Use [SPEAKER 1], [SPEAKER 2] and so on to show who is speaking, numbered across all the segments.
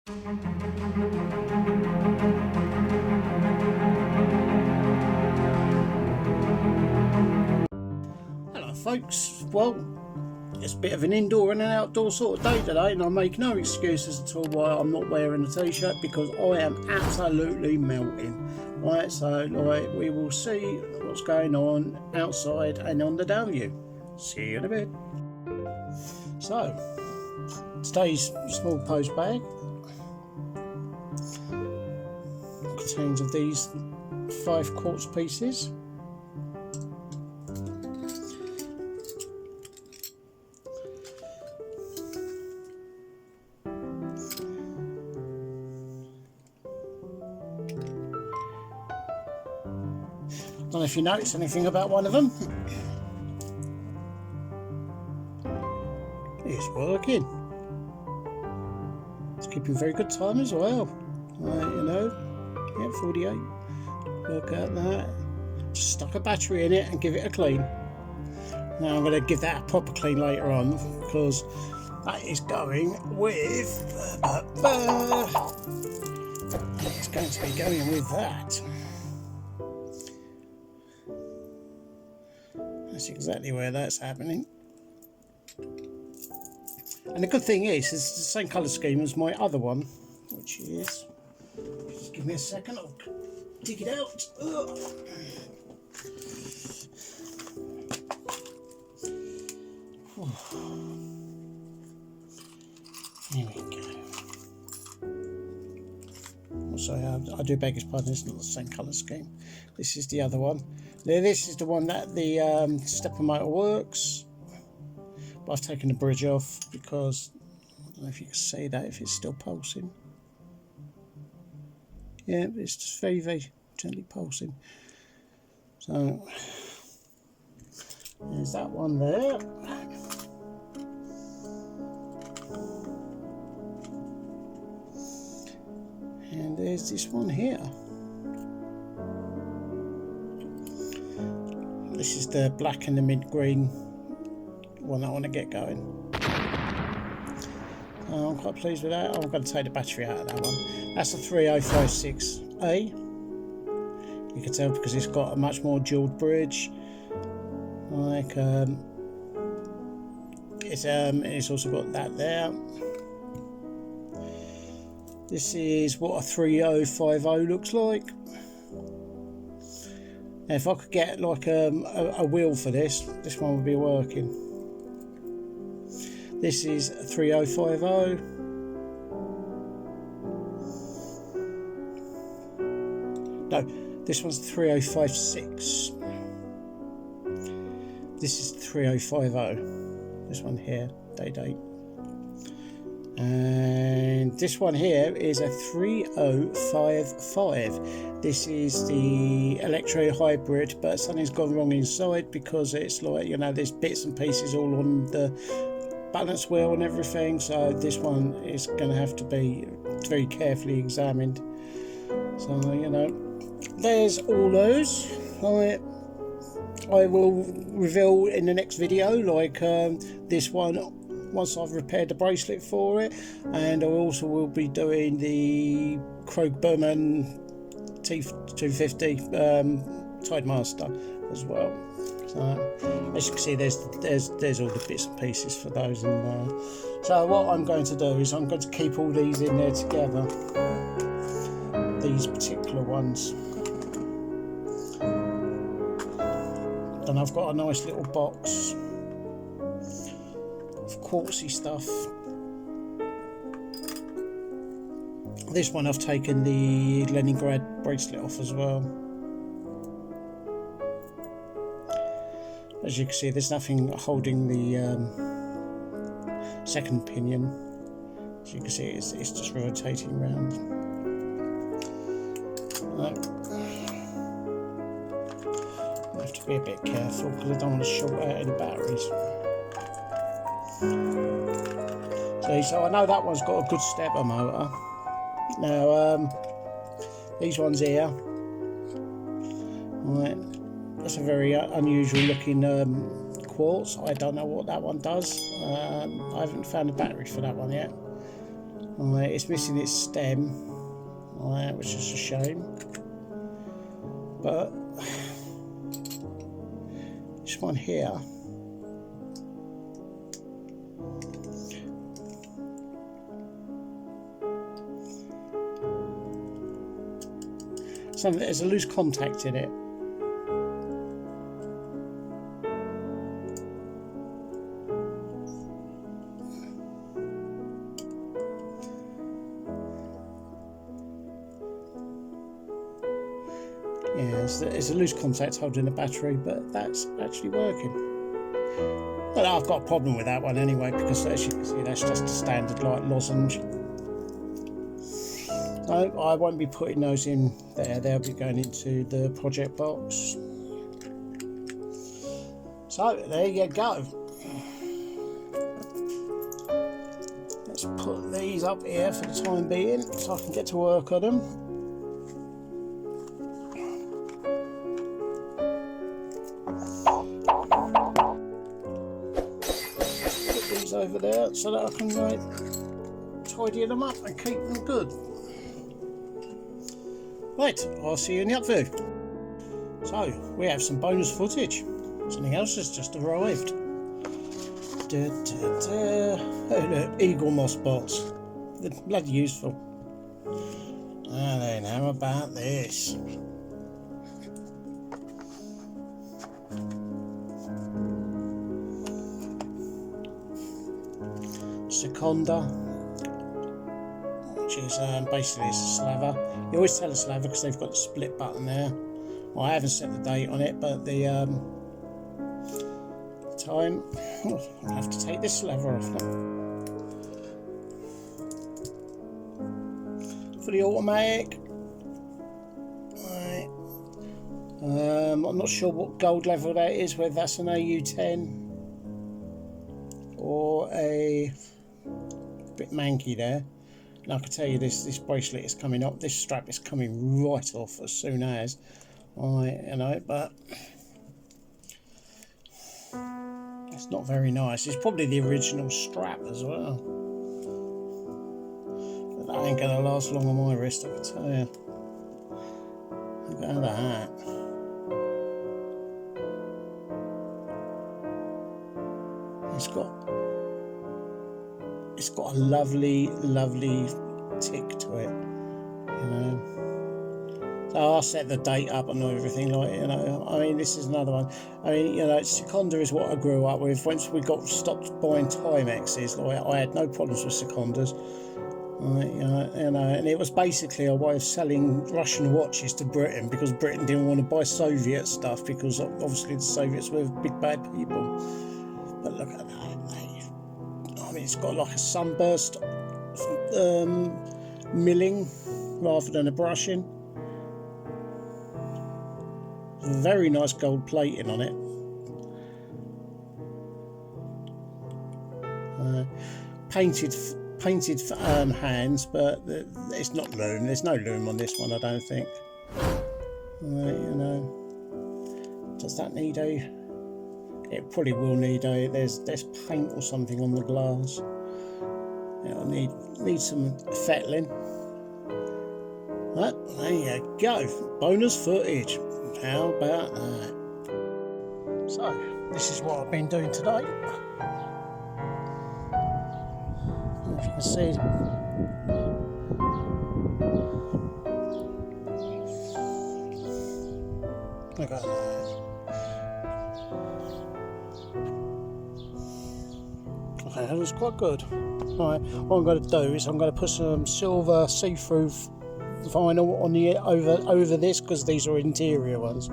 [SPEAKER 1] Hello folks, well, it's a bit of an indoor and an outdoor sort of day today, and I make no excuses at all why I'm not wearing a t-shirt, because I am absolutely melting. Right, so like, we will see what's going on outside and on the down view. See you in a bit. So, today's small post bag contains of these 5 quartz pieces. Don't know if you notice anything about one of them. It's working. It's keeping very good time as well. You know, yeah, 48. Look at that. Just stuck a battery in it and give it a clean. Now I'm going to give that a proper clean later on, because that is going with. It's going to be going with that. That's exactly where that's happening. And the good thing is, it's the same colour scheme as my other one, which is, just give me a second, I'll dig it out. Ugh. Here we go. Also, I do beg his pardon, it's not the same colour scheme. This is the other one. Now, this is the one that the stepper motor works. But I've taken the bridge off because I don't know if you can see that, if it's still pulsing. Yeah, it's just very, very gently pulsing. So there's that one there. And there's this one here. This is the black and the mint green one I want to get going. I'm quite pleased with that. I'm going to take the battery out of that one. That's a 3056A. You can tell because it's got a much more jeweled bridge. Like it's also got that there. This is what a 3050 looks like. Now, if I could get like a wheel for this one would be working. This is a 3050. No, this one's 3056. This is 3050. This one here, date. And this one here is a 3055. This is the electro hybrid, but something's gone wrong inside, because it's like, you know, there's bits and pieces all on the balance wheel and everything, so this one is going to have to be very carefully examined. So, you know, there's all those. I will reveal in the next video, like this one, once I've repaired the bracelet for it, and I also will be doing the Krogberman T250 Tidemaster as well. So as you can see, there's all the bits and pieces for those in there. So what I'm going to do is I'm going to keep all these in there together, these particular ones. And I've got a nice little box of quartzy stuff. This one I've taken the Leningrad bracelet off as well. As you can see, there's nothing holding the second pinion. As you can see, it's just rotating round. I have to be a bit careful because I don't want to short out any batteries. See, so I know that one's got a good stepper motor. Now, these ones here, right, that's a very unusual looking quartz. I don't know what that one does. I haven't found a battery for that one yet. Right, it's missing its stem, right, which is a shame. But this one here, so there's a loose contact in it. Yeah, it's a loose contact holding the battery, but that's actually working. But I've got a problem with that one anyway, because as you can see, that's just a standard like lozenge. No, I won't be putting those in there, they'll be going into the project box. So there you go. Let's put these up here for the time being so I can get to work on them. Over there so that I can tidy them up and keep them good. Right, I'll see you in the up view. So we have some bonus footage. Something else has just arrived. Oh look, eagle moss bolts. They're bloody useful. And then how about this? Sekonda, which is basically it's a slaver. You always tell a slaver because they've got the split button there. Well, I haven't set the date on it, but the time. Oh, I'm gonna have to take this slaver off now. For the automatic. Right. I'm not sure what gold level that is, whether that's an AU10 or a bit manky there. And I can tell you this bracelet is coming up, this strap is coming right off as soon as you know, but it's not very nice. It's probably the original strap as well, but that ain't gonna last long on my wrist, I can tell you. Look at that. It's got a lovely tick to it, you know. So I'll set the date up and everything, like, you know. I mean, this is another one. I mean, you know, Sekonda is what I grew up with. Once we stopped buying Timexes, like, I had no problems with Sekondas. You know, and it was basically a way of selling Russian watches to Britain, because Britain didn't want to buy Soviet stuff, because obviously the Soviets were big bad people. But look at that, mate. I mean, it's got like a sunburst milling rather than a brushing. Very nice gold plating on it. Painted hands, but it's not loom. There's no loom on this one, I don't think. You know, does that need a? It probably will need a. There's paint or something on the glass. It'll need some fettling. But there you go. Bonus footage. How about that? So this is what I've been doing today. If you can see, look at that. Okay, that was quite good. Right, what I'm going to do is I'm going to put some silver see-through vinyl on the over this, because these are interior ones,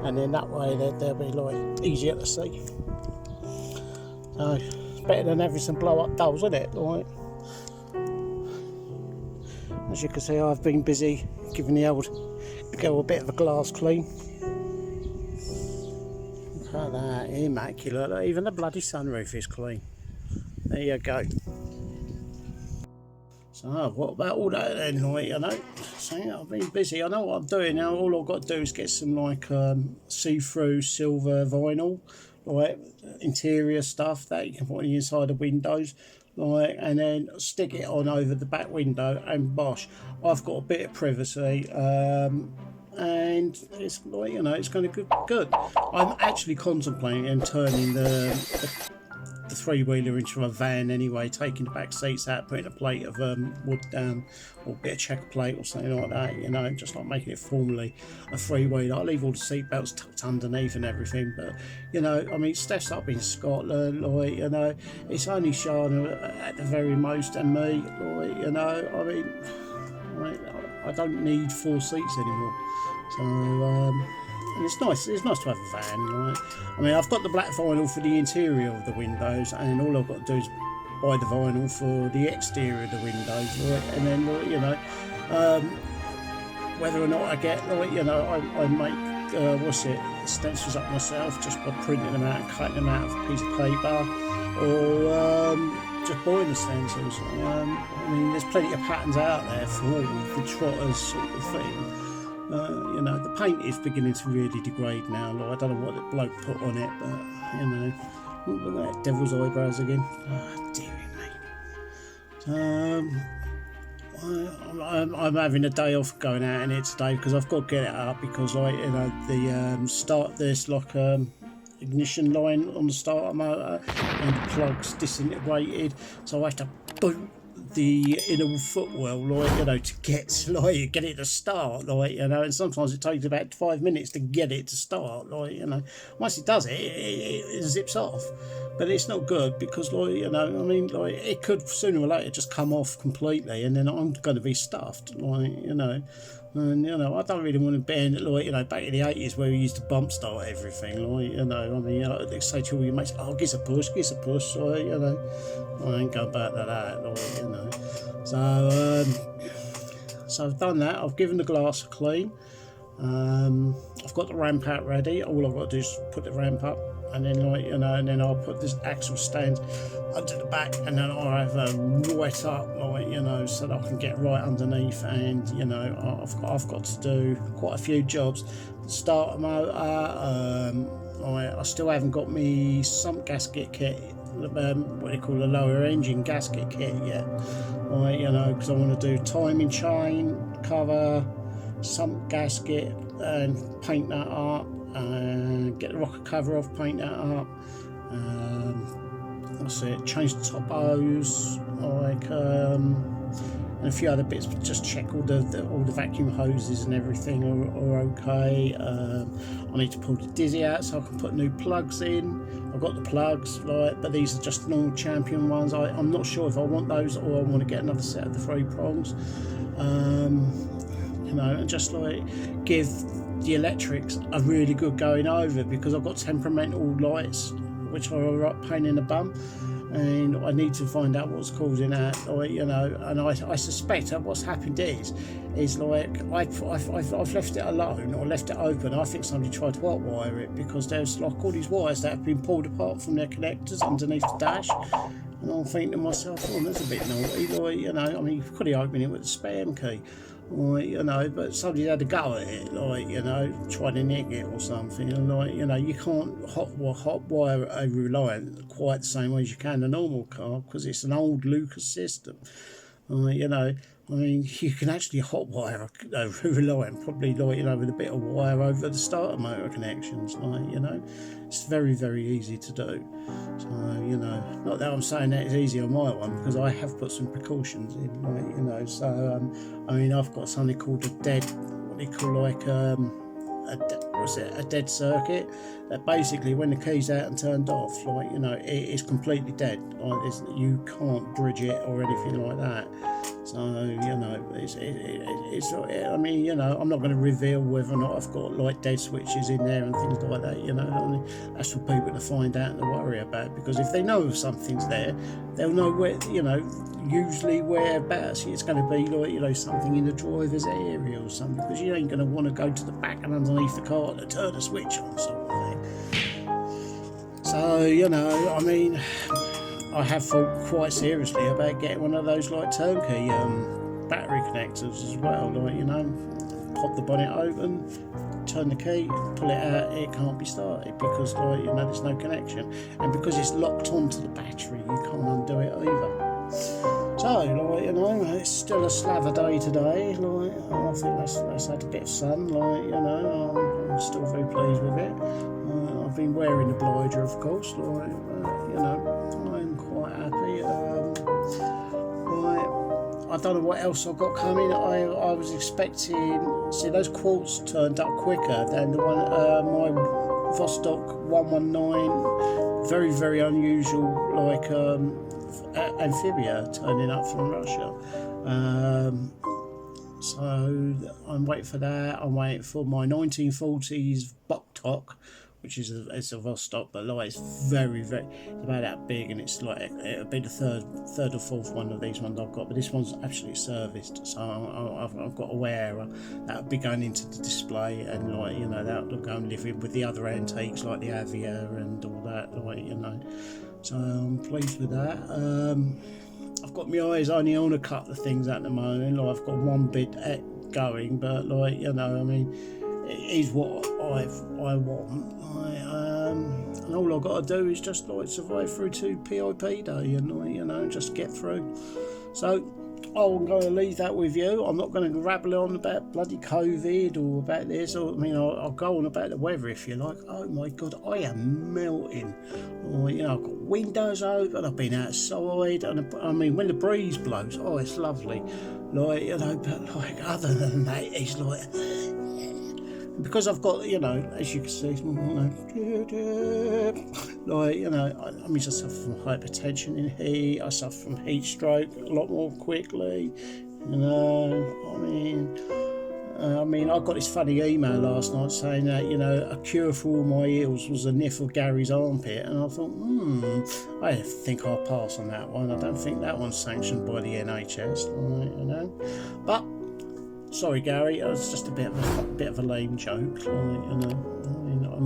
[SPEAKER 1] and then that way they'll be like easier to see. So better than having some blow up dolls, isn't it? Right. As you can see, I've been busy giving the old girl a bit of a glass clean. Look at that, immaculate. Even the bloody sunroof is clean. There you go. So what about all that then, like, you know? So yeah, I've been busy. I know what I'm doing now. All I've got to do is get some like see-through silver vinyl, like interior stuff that you can put on the inside of windows, like, and then stick it on over the back window, and bosh, I've got a bit of privacy. And it's like, you know, it's going to be good. I'm actually contemplating turning the three-wheeler into a van anyway, taking the back seats out, putting a plate of wood down, or a bit of checker plate or something like that, you know, just like making it formally a three-wheeler. I'll leave all the seat belts tucked underneath and everything, but, you know, I mean, Steph's up in Scotland, like, you know, it's only Shana at the very most and me, like, you know, I mean, I don't need 4 seats anymore. So, and it's nice to have a van. Like, I mean, I've got the black vinyl for the interior of the windows, and all I've got to do is buy the vinyl for the exterior of the windows, right? And then, you know, whether or not I get, like, you know, I make stencils up myself just by printing them out and cutting them out of a piece of paper, or just buying the stencils. I mean, there's plenty of patterns out there for all the trotters sort of thing. You know, the paint is beginning to really degrade now. Like, I don't know what the bloke put on it, but, you know, look at that devil's eyebrows again. Oh, dearie me. I'm having a day off going out in it today because I've got to get it up, because, like, you know, there's like ignition line on the starter motor and the plug's disintegrated, so I have to boot the inner footwell, like, you know, to get it to start, like, you know, and sometimes it takes about 5 minutes to get it to start, like, you know. Once it does it zips off, but it's not good because, like, you know, I mean, like, it could sooner or later just come off completely, and then I'm going to be stuffed, like, you know. And, you know, I don't really want to be in, like, you know, back in the 80s where we used to bump start everything, like, you know. I mean, you know, they say to all your mates, oh, give us a push, like, you know. I ain't going back to that, like, you know. So I've done that. I've given the glass a clean. I've got the ramp out ready. All I've got to do is put the ramp up, and then, like, you know, and then I'll put this axle stand under the back, and then I'll have right up, like, you know, so that I can get right underneath. And, you know, I've got to do quite a few jobs. Starter motor. I still haven't got me sump gasket kit. What they call a lower engine gasket kit yet. Right, you know, because I want to do timing chain cover, sump gasket, and paint that up, and get the rocker cover off, paint that up. That's it. Change the top hose, like, and a few other bits, but just check all the vacuum hoses and everything are okay. I need to pull the dizzy out so I can put new plugs in. I've got the plugs, right, but these are just normal Champion ones. I'm not sure if I want those or I want to get another set of the 3 prongs. You know, and just like give the electrics a really good going over, because I've got temperamental lights which are a right pain in the bum, and I need to find out what's causing that, or, you know. And I suspect that what's happened is like I've left it alone or left it open. I think somebody tried to hotwire it, because there's like all these wires that have been pulled apart from their connectors underneath the dash, and I'm thinking to myself, oh, that's a bit naughty, like, you know. I mean, you could have opened it with a spam key, like, you know, but somebody had a go at it, like, you know, try to nick it or something. And, like, you know, you can't hotwire a Reliant quite the same way as you can a normal car, because it's an old Lucas system. You know, I mean, you can actually hotwire a Reliant, probably, like, you know, with a bit of wire over the starter motor connections, like, you know. It's very, very easy to do. So, you know, not that I'm saying that it's easy on my one, because I have put some precautions in, like, you know. So, I mean, I've got something called a dead, what they call, like, a dead circuit, that basically when the key's out and turned off, like, you know, it is completely dead. Like, you can't bridge it or anything like that. So, you know, it's I mean, you know, I'm not going to reveal whether or not I've got like dead switches in there and things like that, you know. I mean, that's for people to find out and to worry about, because if they know if something's there, they'll know where, you know, usually whereabouts it's going to be, like, you know, something in the driver's area or something, because you ain't going to want to go to the back and underneath the car to turn the switch on, sort of thing. So, you know, I mean, I have thought quite seriously about getting one of those like turnkey battery connectors as well, like, you know, pop the bonnet open, turn the key, pull it out, it can't be started because, like, you know, there's no connection, and because it's locked onto the battery, you can't undo it either. So, like, you know, it's still a slaver day today. Like, I think that's had a bit of sun. Like, you know, I'm still very pleased with it. I've been wearing the bliger, of course. Like, you know, I'm quite happy. I don't know what else I've got coming. I was expecting, see, those quartz turned up quicker than the one, my Vostok 119, very, very unusual, like, amphibia turning up from Russia. So I'm waiting for that. I'm waiting for my 1940s Boktok, which is it's a Vostok, but like it's very, very, it's about that big, and it's like it'll be the third or fourth one of these ones I've got. But this one's absolutely serviced, so I've got a wearer that'll be going into the display, and like, you know, that'll go and live in with the other antiques like the Avia and all that, like, you know. So I'm pleased with that. I've got my eyes only on a couple of things at the moment. Like, I've got one bit going, but like, you know, I mean, it is what I want. And all I've got to do is just like survive through to PIP day, and like, you know, just get through. So I'm going to leave that with you. I'm not going to rabble on about bloody COVID or about this. Or, I mean, I'll go on about the weather if you like. Oh my God, I am melting. Oh, you know, I've got windows open. I've been outside, and I mean, when the breeze blows, oh, it's lovely. Like, you know, but like other than that, it's like. Because I've got, you know, as you can see, like, you know, I mean, I suffer from hypertension in heat. I suffer from heat stroke a lot more quickly. You know, I mean, I got this funny email last night saying that, you know, a cure for all my ills was a sniff of Gary's armpit, and I thought, I think I'll pass on that one. I don't think that one's sanctioned by the NHS, like, you know, but. Sorry, Gary, it was just a bit of a lame joke. Like, you know,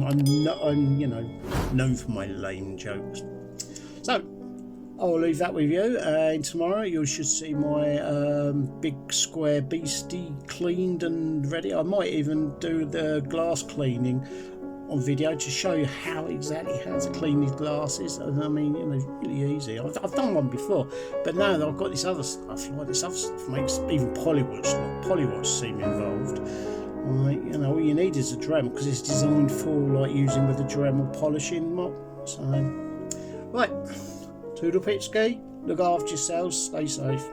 [SPEAKER 1] I'm you know, known for my lame jokes. So I'll leave that with you. And tomorrow you should see my big square beastie cleaned and ready. I might even do the glass cleaning on video to show you how to clean these glasses. And I mean, you know, it's really easy. I've done one before, but now that I've got this other stuff, like this other stuff makes even polywash seem involved. Like, you know, all you need is a Dremel, because it's designed for like using with a Dremel polishing mop. So, right, toodle pipski, look after yourselves, stay safe.